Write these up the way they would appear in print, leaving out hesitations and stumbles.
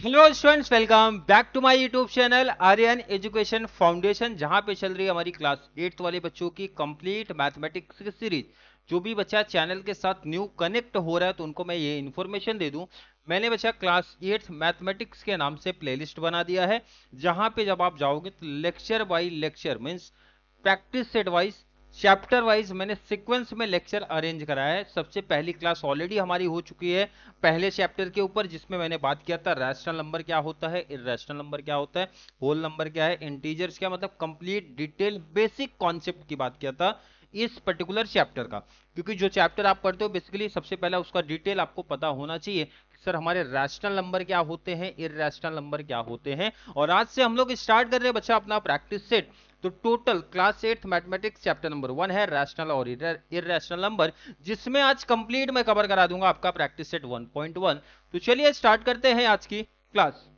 Hello students, welcome back to my YouTube channel Aryan Education Foundation, जहां पे चल रही है हमारी क्लास 8th वाले बच्चों की कंप्लीट मैथमेटिक्स की सीरीज। जो भी बच्चा चैनल के साथ न्यू कनेक्ट हो रहा है तो उनको मैं ये इन्फॉर्मेशन दे दूं। मैंने बच्चा क्लास 8th मैथमेटिक्स के नाम से प्लेलिस्ट बना दिया है, जहां पे जब आप जाओगे तो lecture by lecture means practice set wise, chapter wise मैंने सीक्वेंस में लेक्चर अरेंज कराया है। सबसे पहली क्लास ऑलरेडी हमारी हो चुकी है पहले चैप्टर के ऊपर, जिसमें मैंने बात किया था रैशनल नंबर क्या होता है, इर्रेशनल नंबर क्या होता है, होल नंबर क्या है, इंटीजर्स क्या, मतलब कंप्लीट डिटेल बेसिक कॉन्सेप्ट की बात किया था इस पर्टिकुलर चैप्टर का। क्योंकि जो चैप्टर आप पढ़ते हो बेसिकली सबसे पहला उसका डिटेल आपको पता होना चाहिए कि सर हमारे रैशनल नंबर क्या होते हैं, इर्रेशनल नंबर क्या होते हैं। और आज से हम लोग स्टार्ट कर रहे हैं बच्चा अपना प्रैक्टिस सेट। तो total class 8th mathematics chapter number 1 है रैशनल और इर्रेशनल नंबर, जिसमें आज कंप्लीट मैं कवर करा दूंगा आपका प्रैक्टिस सेट 1.1। तो चलिए स्टार्ट करते हैं आज की क्लास।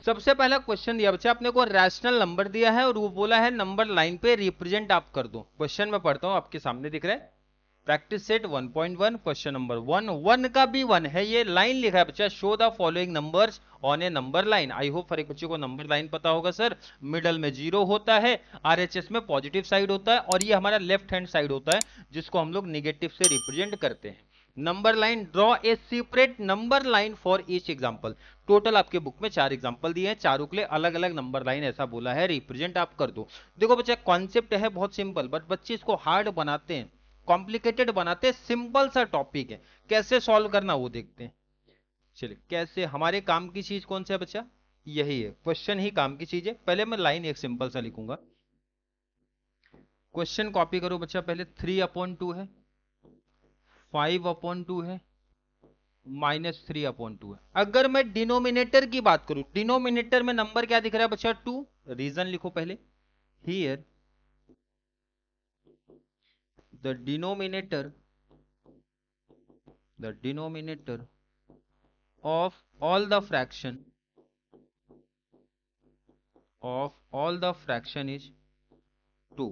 सबसे पहला क्वेश्चन दिया बच्चा अपने को, रैशनल नंबर दिया है और वो बोला है नंबर लाइन पे रिप्रेजेंट आप कर दो। क्वेश्चन में पढ़ता हूं, आपके सामने दिख रहा है प्रैक्टिस सेट 1.1 क्वेश्चन नंबर 1। 1 का भी 1 है, ये लाइन लिखा है बच्चा, show the following numbers on a number line. I hope हर एक बच्चे को नंबर लाइन पता होगा सर। मिडल में 0 होता है, आरएचएस में पॉजिटिव साइड होता है, और ये हमारा लेफ्ट हैंड साइड होता है जिसको हम लोग निगेटिव से रिप्रेजेंट करते हैं। Number line, draw a separate number line for each example. Total आपके बुक में 4 एग्जांपल दिए हैं, चारों के लिए अलग अलग नंबर लाइन ऐसा बोला है रिप्रेजेंट आप कर दो। देखो बच्चा कॉन्सेप्ट है बहुत सिंपल, बट बच्चे इसको हार्ड बनाते हैं, कॉम्प्लिकेटेड बनाते हैं। सिंपल सा टॉपिक है, कैसे सॉल्व करना वो देखते हैं। चलिए, कैसे हमारे काम की चीज कौन सा है बच्चा, यही है, क्वेश्चन ही काम की चीज है। पहले मैं लाइन एक सिंपल सा लिखूंगा। क्वेश्चन कॉपी करो बच्चा, पहले 3/2 है, 5/2 है, -3/2 है। अगर मैं डिनोमिनेटर की बात करूं, डिनोमिनेटर में नंबर क्या दिख रहा है बच्चा, 2। रीजन लिखो पहले, here the denominator, the denominator of all the fraction is 2।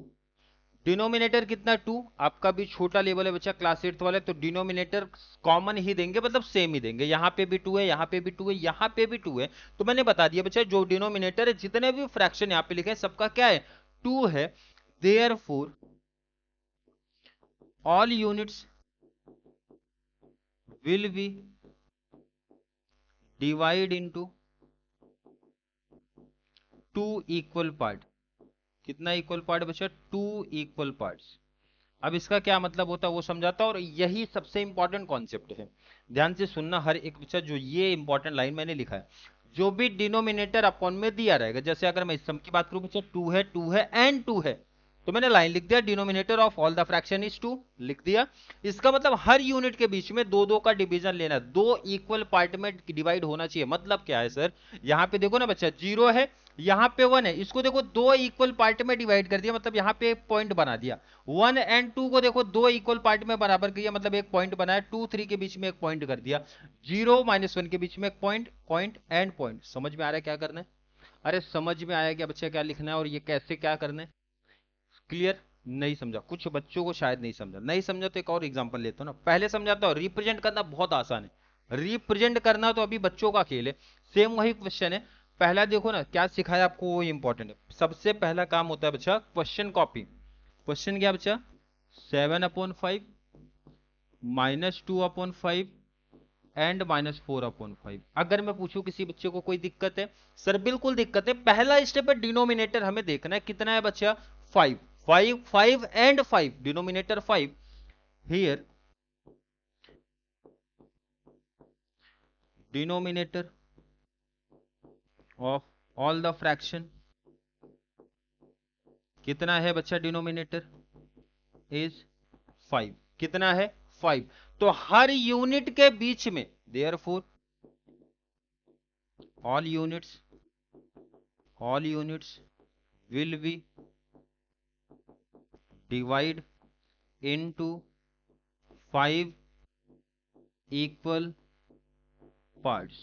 Denominator कितना, 2। आपका भी छोटा लेवल है बच्चा, क्लास 8th वाले, तो डिनोमिनेटर कॉमन ही देंगे, मतलब सेम ही देंगे। यहाँ पे भी 2 है, यहाँ पे भी 2 है, यहाँ पे भी 2 है। तो मैंने बता दिया बच्चा, जो डिनोमिनेटर है, जितने भी फ्रैक्शन यहाँ पे लिखे हैं सबका क्या है, 2 है। Therefore all units will be divide into 2 equal part. कितना इक्वल पार्ट बचा, 2 इक्वल पार्ट्स। अब इसका क्या मतलब होता है वो समझाता हूं, और यही सबसे इंपॉर्टेंट कॉन्सेप्ट है। ध्यान से सुनना हर एक बच्चा, जो ये इंपॉर्टेंट लाइन मैंने लिखा है, जो भी डिनोमिनेटर अपॉन में दिया रहेगा, जैसे अगर मैं इस सम की बात करूं बच्चा, 2 है, 2 है एंड 2 है, तो मैंने लाइन लिख दिया denominator of all the fraction is 2, लिख दिया। इसका मतलब हर यूनिट के बीच में दो दो का डिवीजन लेना, दो इक्वल पार्ट में डिवाइड होना चाहिए। मतलब क्या है सर, यहां पे देखो ना बच्चा, 0 है, यहां पे 1 है, इसको देखो दो इक्वल पार्ट में डिवाइड कर दिया, मतलब यहां पे एक पॉइंट बना दिया। 1 एंड 2 को देखो दो इक्वल पार्ट में बराबर किया, मतलब एक पॉइंट बनाया। 2 3 के बीच में एक पॉइंट कर दिया। 0 -1 के बीच में एक पॉइंट, पॉइंट एंड पॉइंट। समझ में आ रहा है क्या करना है? अरे समझ में आया क्या बच्चा, क्या लिखना है और ये कैसे क्या करना है? क्लियर? नहीं समझा? कुछ बच्चों को शायद नहीं समझा, नहीं समझा तो एक और एग्जांपल लेता हूं ना, पहले समझाता हूं। रिप्रेजेंट करना बहुत आसान है, रिप्रेजेंट करना तो अभी बच्चों का खेल है। सेम वही क्वेश्चन है। पहला देखो ना क्या सिखाया आपको, वो इंपॉर्टेंट है। सबसे पहला काम होता है बच्चा क्वेश्चन कॉपी। क्वेश्चन क्या बच्चा, 7/5, -2/5 एंड -4/5। अगर मैं पूछूं किसी बच्चे को कोई दिक्कत है, सर बिल्कुल दिक्कत है। पहला स्टेप है डिनोमिनेटर हमें देखना है कितना है बच्चा, 5। 5 5 and 5, denominator 5। Here denominator of all the fraction कितना है बच्चा, डिनोमिनेटर इज 5। कितना है, 5। तो हर यूनिट के बीच में, therefore all units, all units will be divide into 5 equal parts.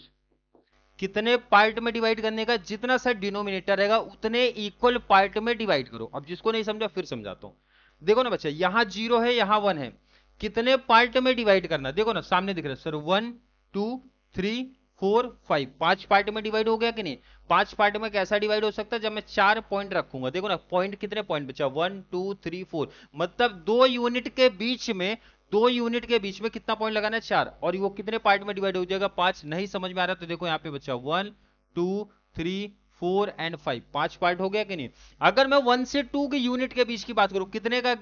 कितने पार्ट में डिवाइड करने का, जितना सा डिनोमिनेटर रहेगा उतने इक्वल पार्ट में डिवाइड करो। अब जिसको नहीं समझा फिर समझाता हूं। देखो ना बच्चा, यहां 0 है, यहां 1 है, कितने पार्ट में डिवाइड करना, देखो ना सामने दिख रहा है सर, 1 2 3 4 5, 5 पार्ट में डिवाइड हो गया कि नहीं। 5 पार्ट में कैसा डिवाइड हो सकता है, जब मैं 4 पॉइंट रखूंगा। देखो ना पॉइंट, कितने पॉइंट बचा, 1 2 3 4, मतलब 2 यूनिट के बीच में, 2 यूनिट के बीच में कितना पॉइंट लगाना है, 4, और वो कितने पार्ट में डिवाइड हो जाएगा, 5। नहीं समझ में आ रहा तो देखो यहाँ पे बच्चा 1 2 3 4 एंड 5, 5 पार्ट हो गया कि नहीं। अगर मैं 1 से 2 के यूनिट के बीच की बात करूं, कितने का,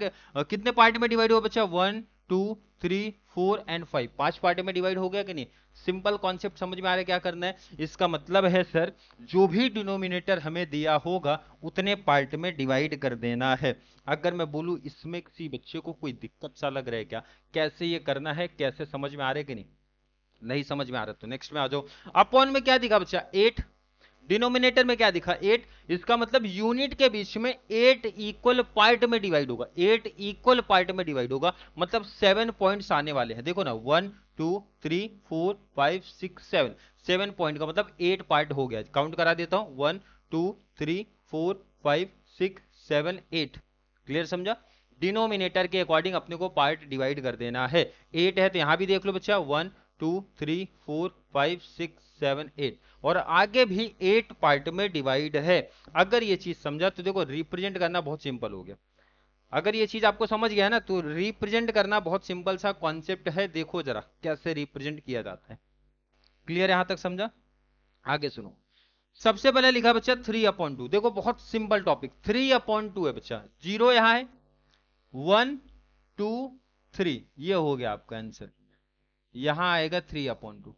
कितने पार्ट में डिवाइड हुआ बच्चा, 1 2 3 4 एंड 5, 5 पार्ट में डिवाइड हो गया कि नहीं। सिंपल कॉन्सेप्ट समझ में आ रहा है क्या करना है। इसका मतलब है सर, जो भी डिनोमिनेटर हमें दिया होगा उतने पार्ट में डिवाइड कर देना है। अगर मैं बोलूं इसमें किसी बच्चे को कोई दिक्कत सा लग रहा है क्या, कैसे ये करना है, कैसे समझ में आ रहा है कि नहीं, नहीं समझ में आ रहा तो नेक्स्ट में आ जाओ। अपॉन में क्या दिखा बच्चा, 8, डिनोमिनेटर में क्या दिखा, 8, इसका मतलब यूनिट के बीच में 8 इक्वल पार्ट में डिवाइड होगा, 8 इक्वल पार्ट में डिवाइड होगा, मतलब 7 पॉइंट्स आने वाले हैं। देखो ना 1 2 3 4 5 6 7, 7 पॉइंट का मतलब 8 पार्ट हो गया। काउंट करा देता हूं, 1 2 3 4 5 6 7 8। क्लियर समझा। डिनोमिनेटर के अकॉर्डिंग अपने को पार्ट डिवाइड कर देना है। 8 है तो यहां भी देख लो बच्चा, 1 2 3 4 5 6 7 8, और आगे भी 8 पार्ट में डिवाइड है। अगर ये चीज समझा तो देखो रिप्रेजेंट करना बहुत सिंपल हो गया। अगर ये चीज आपको समझ गया ना तो रिप्रेजेंट करना बहुत सिंपल सा कॉन्सेप्ट है। देखो जरा कैसे रिप्रेजेंट किया जाता है। क्लियर यहां तक समझा। आगे सुनो। सबसे पहले लिखा बच्चा 3/2। देखो बहुत सिंपल टॉपिक, 3/2 है बच्चा, 0 यहां है, 1 2 3, ये हो गया आपका आंसर। यहां आएगा 3/2।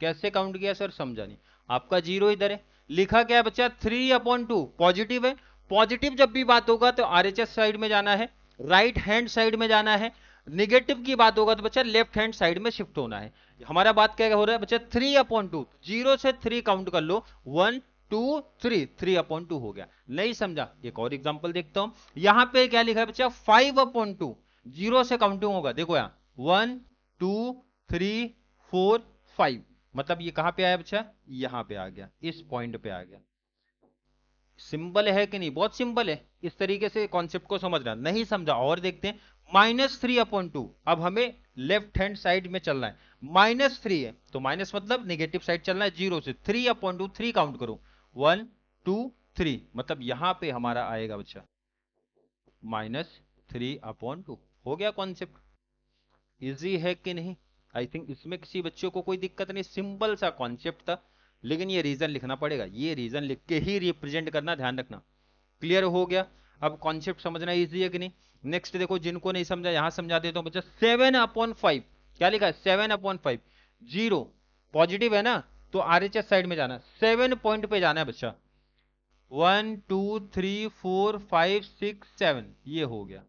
कैसे काउंट किया सर, समझा नहीं। आपका 0 इधर है, लिखा क्या है बच्चा, 3/2, पॉजिटिव है। पॉजिटिव जब भी बात होगा तो आरएचएस साइड में जाना है, राइट हैंड साइड में जाना है। निगेटिव की बात होगा तो बच्चा लेफ्ट हैंड साइड में शिफ्ट होना है। हमारा बात क्या हो रहा है बच्चा, 3/2, 0 से 3 काउंट कर लो, 1 2 3, 3/2 हो गया। नहीं समझा, एक और एग्जांपल देखता हूं। यहां पे क्या लिखा है बच्चा, 5/2, 0 से काउंटिंग होगा। देखो यहां 1 2 3 4 5, मतलब ये कहां पे आया बच्चा, यहां पे आ गया, इस पॉइंट पे आ गया। सिंपल है कि नहीं, बहुत सिंपल है। इस तरीके से कॉन्सेप्ट को समझना। नहीं समझा और देखते हैं, -3/2। अब हमें लेफ्ट हैंड साइड में चलना है, -3 है तो माइनस मतलब नेगेटिव साइड चलना है, 0 से 3/2, 3 काउंट करो, 1 2 3, मतलब यहां पे हमारा आएगा बच्चा -3/2। हो गया कॉन्सेप्ट। इजी है कि नहीं। आई थिंक इसमें किसी बच्चों को कोई दिक्कत नहीं, सिंपल सा कॉन्सेप्ट था। लेकिन ये रीजन लिखना पड़ेगा, ये रीजन लिख के ही रिप्रेजेंट करना, ध्यान रखना। क्लियर हो गया। अब कॉन्सेप्ट समझना इजी है कि नहीं। नेक्स्ट देखो, जिनको नहीं समझा यहां समझा देता हूं बच्चा, 7/5, क्या लिखा है, 7/5, 0 पॉजिटिव है ना, तो आरएचएस साइड में जाना, 7 पॉइंट पे जाना है बच्चा, 1 2 3 4 5 6 7, ये हो गया।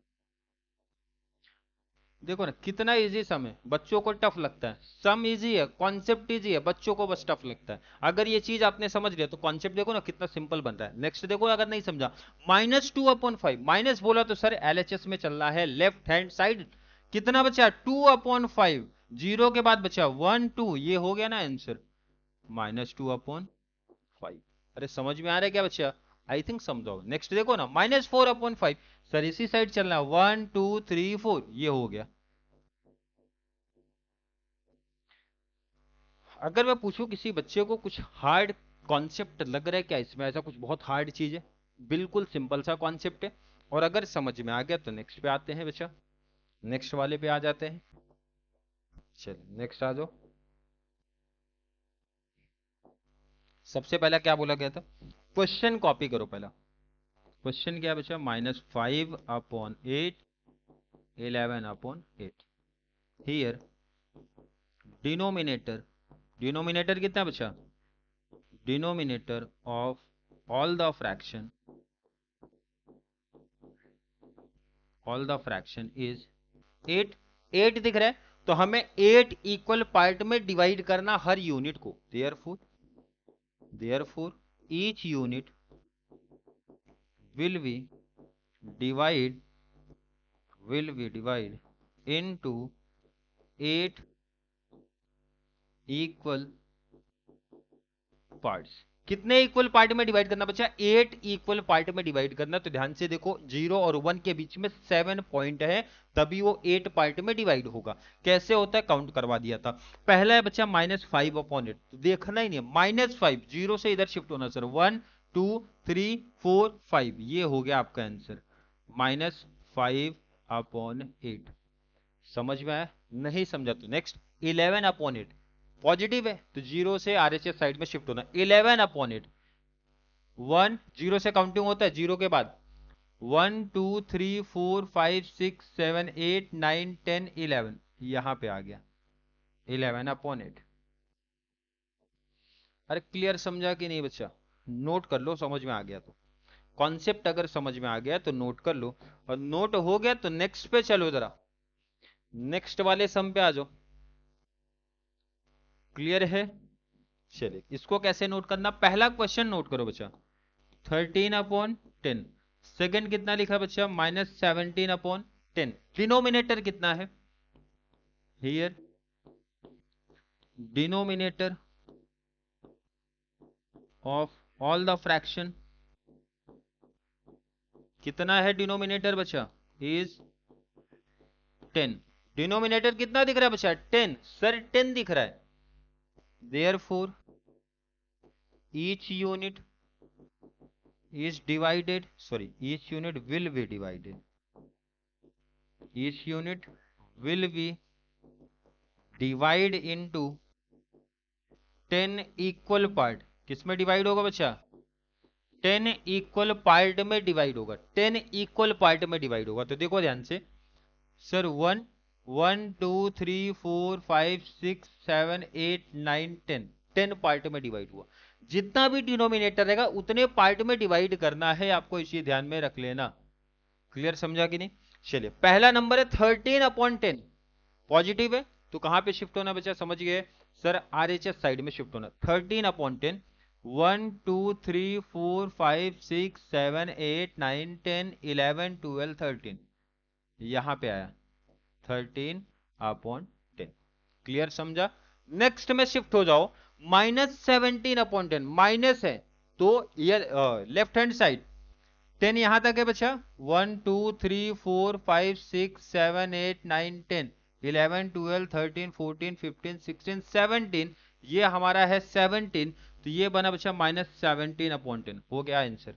देखो ना कितना इजी सम है, बच्चों को टफ लगता है। सम इजी है, कॉन्सेप्ट इजी है, बच्चों को बस टफ लगता है। अगर ये चीज आपने समझ लिया तो कॉन्सेप्ट देखो ना कितना सिंपल बन रहा है। नेक्स्ट देखो, अगर नहीं समझा, -2/5, माइनस बोला तो सर एलएचएस में चलना है, लेफ्ट हैंड साइड। कितना बचा, 2/5, 0 के बाद बचा 1 2, ये हो गया ना आंसर, -2/5। अरे समझ में आ रहा है क्या बच्चा, आई थिंक समझाओ। नेक्स्ट देखो ना, -4/5, सर इसी साइड चलना है, 1 2 3 4, ये हो गया। अगर मैं पूछूं किसी बच्चे को कुछ हार्ड कॉन्सेप्ट लग रहा है क्या इसमें, ऐसा कुछ बहुत हार्ड चीज है, बिल्कुल सिंपल सा कॉन्सेप्ट है। और अगर समझ में आ गया तो नेक्स्ट पे आते हैं बच्चा, नेक्स्ट वाले पे आ जाते हैं। चलिए नेक्स्ट आ जाओ। सबसे पहला क्या बोला गया था, क्वेश्चन कॉपी करो पहला। क्वेश्चन क्या बचा, -5/8, 11/8। हियर डिनोमिनेटर, डिनोमिनेटर कितना बचा, denominator of all the fraction, all the fraction is 8। 8 दिख रहा है तो हमें 8 इक्वल पार्ट में डिवाइड करना हर यूनिट को। Therefore each unit will be divide, into 8 equal parts. कितने इक्वल पार्ट में डिवाइड करना बच्चा? 8 इक्वल पार्ट में डिवाइड करना। तो ध्यान से देखो, 0 और 1 के बीच में 7 पॉइंट है, तभी वो 8 पार्ट में डिवाइड होगा। कैसे होता है? काउंट करवा दिया था। पहला है बच्चा -5/8, तो देखना ही नहीं है, -5, 0 से इधर शिफ्ट होना सर, 1 2 3 4 5, ये हो गया आपका आंसर, -5/8। समझ में आया? नहीं समझा तो नेक्स्ट 11/8, पॉजिटिव है तो 0 से RHS साइड में शिफ्ट होना। 11/8, 1 0 से काउंटिंग होता है, 0 के बाद 1 2 3 4 5 6 7 8 9 10 11, यहां पे आ गया 11/8। अरे क्लियर समझा कि नहीं बच्चा? नोट कर लो, समझ में आ गया तो। कॉन्सेप्ट अगर समझ में आ गया तो नोट कर लो, और नोट हो गया तो नेक्स्ट पे चलो, जरा नेक्स्ट वाले सम पे आ जाओ। क्लियर है? चलिए, इसको कैसे नोट करना? पहला क्वेश्चन नोट करो बच्चा, 13/10। सेकंड कितना लिखा बच्चा? -17/10। डिनोमिनेटर कितना है? Here denominator of all the fraction कितना है? डिनोमिनेटर बच्चा इज 10। डिनोमिनेटर कितना दिख रहा है बच्चा? 10। सर 10 दिख रहा है, therefore each unit is divided, sorry, each unit will be divided, each unit will be divide into 10 equal part. किसमें डिवाइड होगा बच्चा? 10 इक्वल पार्ट में डिवाइड होगा, 10 इक्वल पार्ट में डिवाइड होगा। तो देखो ध्यान से सर, 1 1 2 3 4 5 6 7 8 9 10, 10 पार्ट में डिवाइड हुआ। जितना भी डिनोमिनेटर रहेगा उतने पार्ट में डिवाइड करना है आपको, इसी ध्यान में रख लेना। क्लियर समझा कि नहीं? चलिए, पहला नंबर है 13/10, पॉजिटिव है तो कहां पे शिफ्ट होना बच्चा? समझ गए सर, RHS साइड में शिफ्ट होना। 13/10, 1 2 3 4 5 6 7 8 9 10 11 12 13, यहां पे आया 13/10। क्लियर समझा? नेक्स्ट में शिफ्ट हो जाओ, -17/10, माइनस है तो ये लेफ्ट हैंड साइड 10 यहां तक है बच्चा, 1 2 3 4 5 6 7 8 9 10 11 12 13 14 15 16 17, ये हमारा है 17, तो ये बना बच्चा -17/10, हो गया आंसर।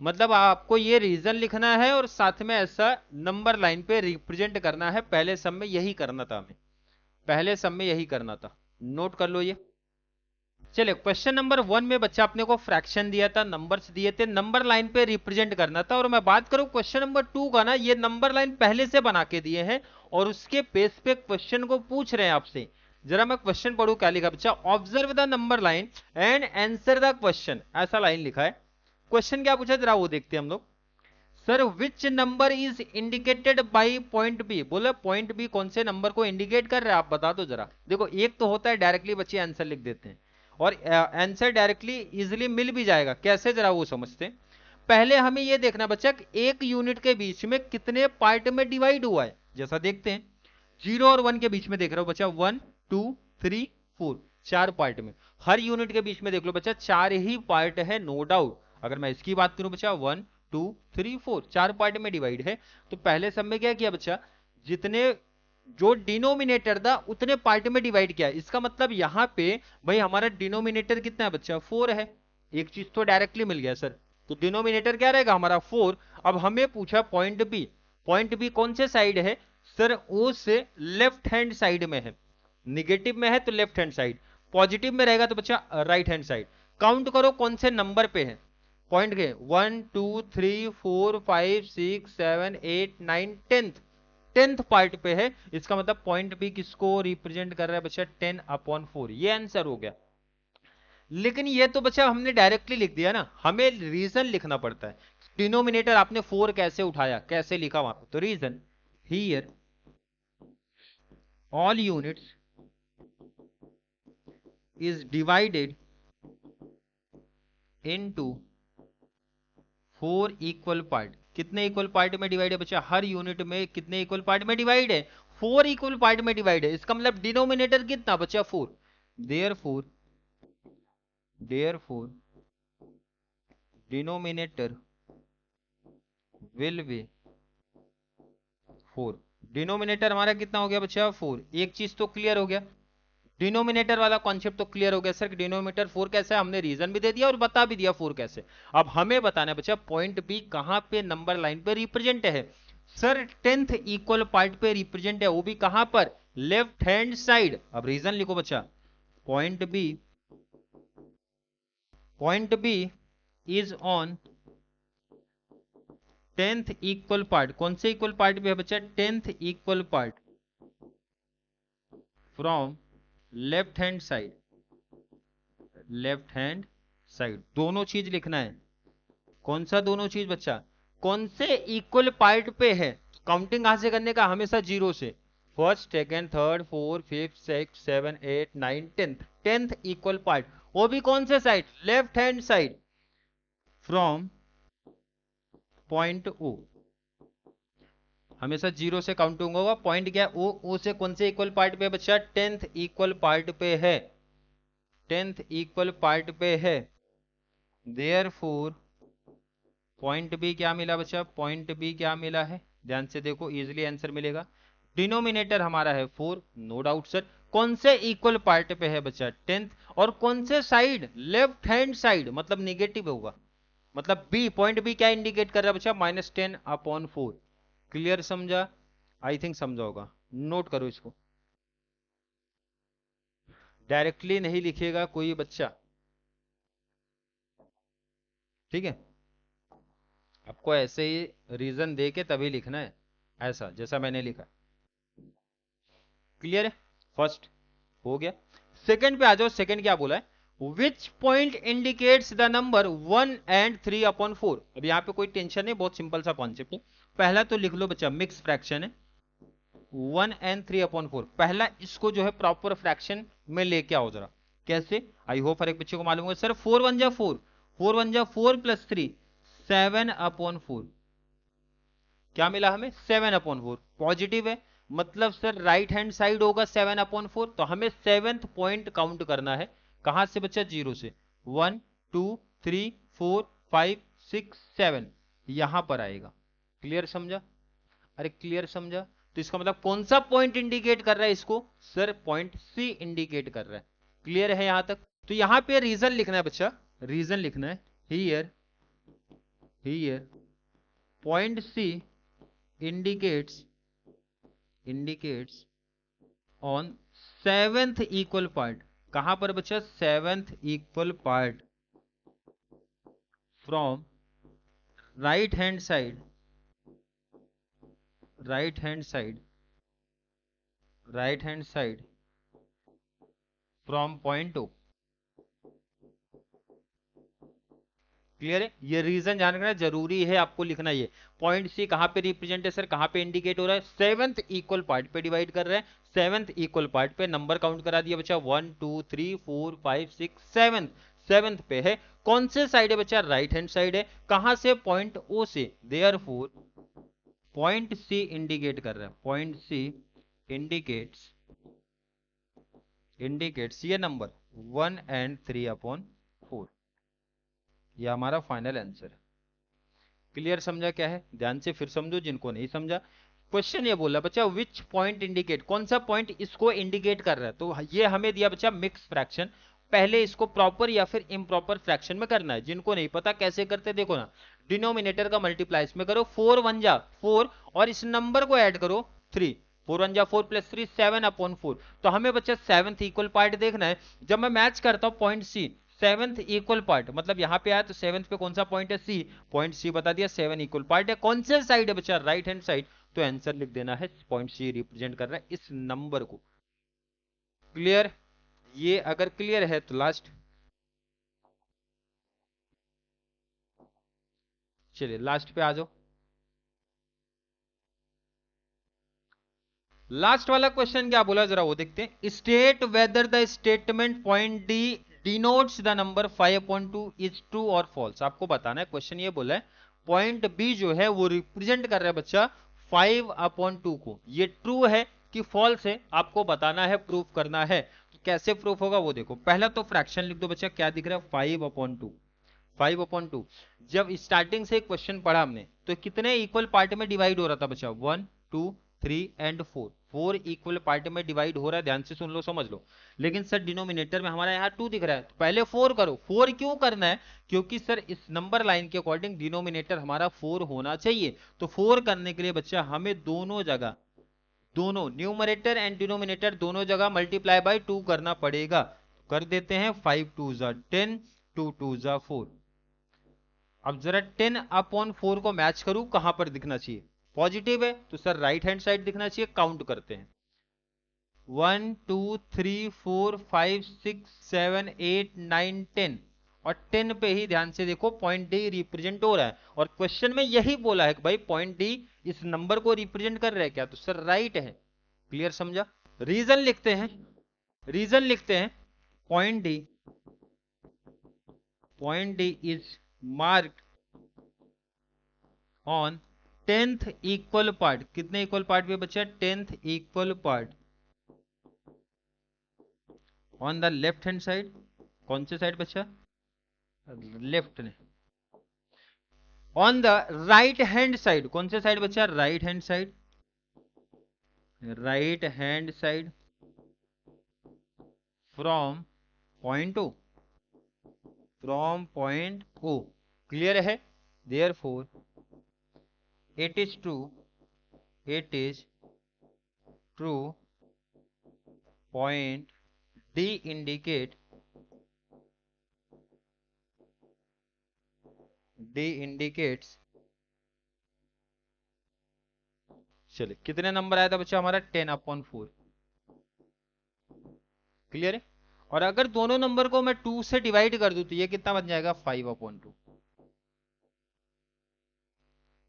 मतलब आपको ये रीजन लिखना है और साथ में ऐसा नंबर लाइन पे रिप्रेजेंट करना है। पहले सम में यही करना था हमें, पहले सम में यही करना था, नोट कर लो ये। चलिए, क्वेश्चन नंबर 1 में बच्चा अपने को फ्रैक्शन दिया था, नंबर्स दिए थे, नंबर लाइन पे रिप्रेजेंट करना था। और मैं बात करूं क्वेश्चन नंबर 2 का ना, ये नंबर लाइन पहले से बना के दिए हैं और उसके बेस पे क्वेश्चन को पूछ रहे हैं आपसे। जरा मैं क्वेश्चन पढ़ू, क्या लिखा बच्चा? Observe the number line and answer the question, ऐसा लाइन लिखा है। क्वेश्चन क्या पूछा जरा वो देखते हैं हम लोग। Sir which number is indicated by point B, बोले पॉइंट बी कौन से नंबर को इंडिकेट कर रहे हैं आप बता दो जरा। देखो, एक तो होता है डायरेक्टली बच्चे आंसर लिख देते हैं, और आंसर डायरेक्टली इजिली मिल भी जाएगा, कैसे जरा वो समझते हैं। पहले हमें ये देखना बच्चा एक यूनिट के बीच में कितने पार्ट में डिवाइड हुआ है, जैसा देखते हैं 0 और 1 के बीच में देख रहा हो बच्चा, 1 2 3 4, 4 पार्ट में। हर यूनिट के बीच में देख लो बच्चा 4 ही पार्ट है, नो डाउट। अगर मैं इसकी बात करूं बच्चा 1 2 3 4, 4 पार्ट में डिवाइड है। तो पहले सब में क्या किया बच्चा, जितने जो डिनोमिनेटर था उतने पार्ट में डिवाइड किया। इसका मतलब यहां पे भाई हमारा डिनोमिनेटर कितना है बच्चा? 4 है। एक चीज तो डायरेक्टली मिल गया सर, तो डिनोमिनेटर क्या रहेगा हमारा? 4। अब हमें पूछा पॉइंट बी, पॉइंट बी कौन से साइड है सर? ओ से लेफ्ट हैंड साइड में है। निगेटिव में है तो लेफ्ट हैंड साइड, पॉजिटिव में रहेगा तो बच्चा राइट हैंड साइड। काउंट करो कौन से नंबर पे है पॉइंट के, 1 2 3 4 5 6 7 8 9 10th, 10th पार्ट पे है। इसका मतलब पॉइंट बी किसको रिप्रेजेंट कर रहा है बच्चा? 10/4, ये आंसर हो गया। लेकिन ये तो बच्चा हमने डायरेक्टली लिख दिया ना, हमें रीजन लिखना पड़ता है। डिनोमिनेटर आपने 4 कैसे उठाया, कैसे लिखा वहां पे? तो reason here all units is divided into 4 equal part. कितने इक्वल पार्ट में डिवाइड है बच्चा? हर यूनिट में कितने इक्वल पार्ट में डिवाइड है? 4 इक्वल पार्ट में डिवाइड है। इसका मतलब डिनोमिनेटर कितना बच्चा? 4। Therefore therefore denominator will be 4। Denominator हमारा कितना हो गया बच्चा 4। एक चीज तो क्लियर हो गया, डिनोमिनेटर वाला कॉन्सेप्ट तो क्लियर हो गया सर। डिनोमिनेटर 4 कैसे है, हमने रीजन भी दे दिया और बता भी दिया 4 कैसे। अब हमें बताना है बच्चा पॉइंट बी कहां पे नंबर लाइन पे रिप्रेजेंट है। सर 10th इक्वल पार्ट पे रिप्रेजेंट है, वो भी कहां पर, लेफ्ट हैंड साइड। अब रीजन लिखो बच्चा, point B is on 10th equal part. कौन से इक्वल पार्ट पे है बच्चा, 10th equal part from left hand side. Left hand side दोनों चीज लिखना है। कौन सा दोनों चीज बच्चा, कौन से इक्वल पार्ट पे है। काउंटिंग कहां से करने का, हमेशा जीरो से। First second third fourth fifth six seven eight nine tenth, 10th equal part, वो भी कौन से side, left hand side, from point O. हमेशा जीरो से काउंटिंग होगा। पॉइंट क्या, ओ से कौन से इक्वल पार्ट पे बच्चा, 10th इक्वल पार्ट पे है, 10th इक्वल पार्ट पे है। देयरफॉर पॉइंट बी क्या मिला बच्चा, पॉइंट बी क्या मिला है, ध्यान से देखो इजीली आंसर मिलेगा। डिनोमिनेटर हमारा है 4, नो डाउट सर। कौन से इक्वल पार्ट पे है बच्चा, 10th, और कौन से साइड, लेफ्ट हैंड साइड, मतलब निगेटिव होगा। मतलब बी, पॉइंट बी क्या इंडिकेट कर रहा है बच्चा, -10/4। क्लियर समझा, आई थिंक समझा होगा। नोट करो इसको, डायरेक्टली नहीं लिखेगा कोई बच्चा, ठीक है। आपको ऐसे ही रीजन दे के तभी लिखना है, ऐसा जैसा मैंने लिखा। क्लियर है, फर्स्ट हो गया। सेकंड पे आ जाओ। सेकंड क्या बोला है, which point indicates the number 1 and 3/4। अब यहाँ पे कोई टेंशन नहीं, बहुत सिंपल सा कॉन्सेप्ट है। पहला तो लिख लो बच्चा, मिक्स फ्रैक्शन है, 1 and 3/4। पहला इसको जो है प्रॉपर फ्रैक्शन में लेके आओ जरा। कैसे, आई होप हर एक बच्चे को मालूम है। सर 4 1 जा 4, 4 1 जा 4 + 3, 7/4। क्या मिला हमें, 7/4। पॉजिटिव है, मतलब सर राइट हैंड साइड होगा 7/4। तो हमें 7th पॉइंट काउंट करना है। कहां से बच्चा, जीरो से। 1 2 3 4 5 6 7 यहां पर आएगा। क्लियर समझा, अरे क्लियर समझा। तो इसका मतलब कौन सा पॉइंट इंडिकेट कर रहा है इसको, सर पॉइंट सी इंडिकेट कर रहा है। क्लियर है यहां तक। तो यहां पे रीजन लिखना है बच्चा, रीजन लिखना है, here point C indicates on 7th equal part. कहां पर बच्चा, 7th equal part from right hand side, right hand side from point O. Clear है, ये रीजन जानना जरूरी है, आपको लिखना। ये पॉइंट सी कहां पे रिप्रेजेंट है सर, कहां पे इंडिकेट हो रहा है, 7th इक्वल पार्ट पे डिवाइड कर रहे हैं। 7th इक्वल पार्ट पे नंबर काउंट करा दिया बच्चा, 1 2 3 4 5 6 7th पे है। कौन से साइड है बच्चा, राइट हैंड साइड है। कहां से, पॉइंट ओ से। देयरफॉर पॉइंट सी इंडिकेट कर रहा है, पॉइंट सी इंडिकेट्स ये नंबर 1 and 3/4। ये हमारा फाइनल आंसर है। क्लियर समझा क्या है, ध्यान से फिर समझो जिनको नहीं समझा। क्वेश्चन ये बोला बच्चा, विच पॉइंट इंडिकेट, कौन सा पॉइंट इसको इंडिकेट कर रहा है। तो ये हमें दिया बच्चा मिक्स फ्रैक्शन। पहले इसको प्रॉपर या फिर इम्प्रॉपर फ्रैक्शन में करना है। जिनको नहीं पता कैसे करते, देखो ना, डिनोमिनेटर का मल्टीप्लाई इसमें करो, 4 1 जा 4, और इस नंबर को ऐड करो 3, 4 1 जा 4 + 3 7/4। तो हमें बच्चा 7th इक्वल पार्ट देखना है। जब मैं मैच करता हूं पॉइंट सी, 7th इक्वल पार्ट, मतलब यहां पे आया तो 7th पे कौन सा पॉइंट है, सी। पॉइंट सी बता दिया, 7 इक्वल पार्ट है। कौन से साइड है बच्चा, राइट हैंड साइड। तो आंसर लिख देना है, पॉइंट सी रिप्रेजेंट कर रहा है इस नंबर को। क्लियर, ये अगर क्लियर है तो लास्ट, चलिए लास्ट पे आ जाओ। लास्ट वाला क्वेश्चन क्या बोला जरा वो देखते हैं। State whether the statement point D denotes the number 5/2 is true और फॉल्स। आपको बताना है, क्वेश्चन ये बोला है पॉइंट बी जो है वो रिप्रेजेंट कर रहा है बच्चा 5/2 को। ये ट्रू है कि फॉल्स है, आपको बताना है, प्रूफ करना है। कैसे प्रूफ होगा वो देखो। पहला तो फ्रैक्शन लिख दो बच्चा, क्या दिख रहा है 5/2। 5/2 जब स्टार्टिंग से क्वेश्चन पढ़ा हमने तो कितने इक्वल पार्ट में डिवाइड हो रहा था बच्चा, 1 2 3 एंड 4। 4 इक्वल पार्ट में डिवाइड हो रहा है, ध्यान से सुन लो समझ लो। लेकिन सर डिनोमिनेटर में हमारा यहाँ 2 दिख रहा है, तो पहले 4 करो। 4 क्यों करना है, क्योंकि सर इस नंबर लाइन के अकॉर्डिंग डिनोमिनेटर हमारा 4 होना चाहिए। तो 4 करने के लिए बच्चा हमें दोनों जगह, दोनों न्यूमरेटर एंड डिनोमिनेटर दोनों जगह मल्टीप्लाई बाय 2 करना पड़ेगा। कर देते हैं 5 2 10, 2 2 4। अब जरा 10/4 को मैच करूं, कहां पर दिखना चाहिए, पॉजिटिव है तो सर राइट हैंड साइड दिखना चाहिए। काउंट करते हैं 1 2 3 4 5 6 7 8 9 10, और 10 पे ही ध्यान से देखो पॉइंट डी रिप्रेजेंट हो रहा है, और क्वेश्चन में यही बोला है कि भाई पॉइंट डी इस नंबर को रिप्रेजेंट कर रहा है क्या, तो सर राइट है। क्लियर समझा। रीजन लिखते हैं, रीजन लिखते हैं point D is marked on 10th equal part. कितने इक्वल पार्ट पे बच्चा, 10th equal part on the left hand side. कौन से साइड बच्चा, लेफ्ट ने। On the right hand side, कौन से साइड बच्चा, right hand side. Right hand side from point O, from point O. Clear है। Therefore it is true, it is true, point D indicates। चलिए कितने number आया था बच्चा हमारा, 10/4। क्लियर है। और अगर दोनों नंबर को मैं 2 से डिवाइड कर दूं तो ये कितना बन जाएगा, 5/2।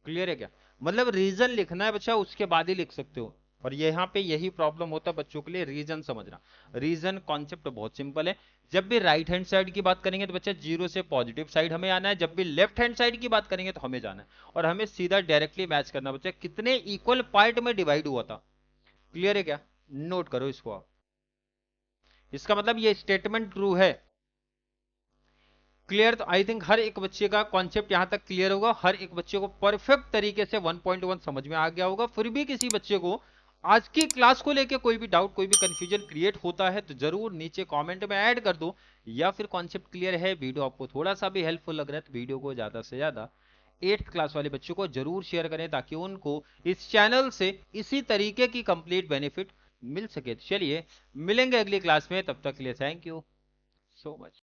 क्लियर है क्या, मतलब रीजन लिखना है बच्चा उसके बाद ही लिख सकते हो। और यहाँ पे यही प्रॉब्लम होता है बच्चों के लिए, रीजन समझना। रीजन कॉन्सेप्ट बहुत सिंपल है। जब भी राइट हैंड साइड की बात करेंगे तो बच्चा 0 से पॉजिटिव साइड हमें आना है, जब भी लेफ्ट हैंड साइड की बात करेंगे तो हमें जाना है, और हमें सीधा डायरेक्टली मैच करना बच्चा कितने इक्वल पार्ट में डिवाइड हुआ था। क्लियर है क्या, नोट करो इसको आप। इसका मतलब ये स्टेटमेंट ट्रू है। क्लियर। तो आई थिंक हर एक बच्चे का कॉन्सेप्ट यहां तक क्लियर होगा, हर एक बच्चे को परफेक्ट तरीके से 1.1 समझ में आ गया होगा। फिर भी किसी बच्चे को आज की क्लास को लेके कोई भी डाउट, कोई भी कंफ्यूजन क्रिएट होता है तो जरूर नीचे कमेंट में ऐड कर दो, या फिर कॉन्सेप्ट क्लियर है, वीडियो आपको थोड़ा सा भी हेल्पफुल लग रहा है तो वीडियो को ज्यादा से ज्यादा 8th क्लास वाले बच्चों को जरूर शेयर करें, ताकि उनको इस चैनल से इसी तरीके की कंप्लीट बेनिफिट मिल सके। चलिए मिलेंगे अगली क्लास में, तब तक के लिए थैंक यू सो मच।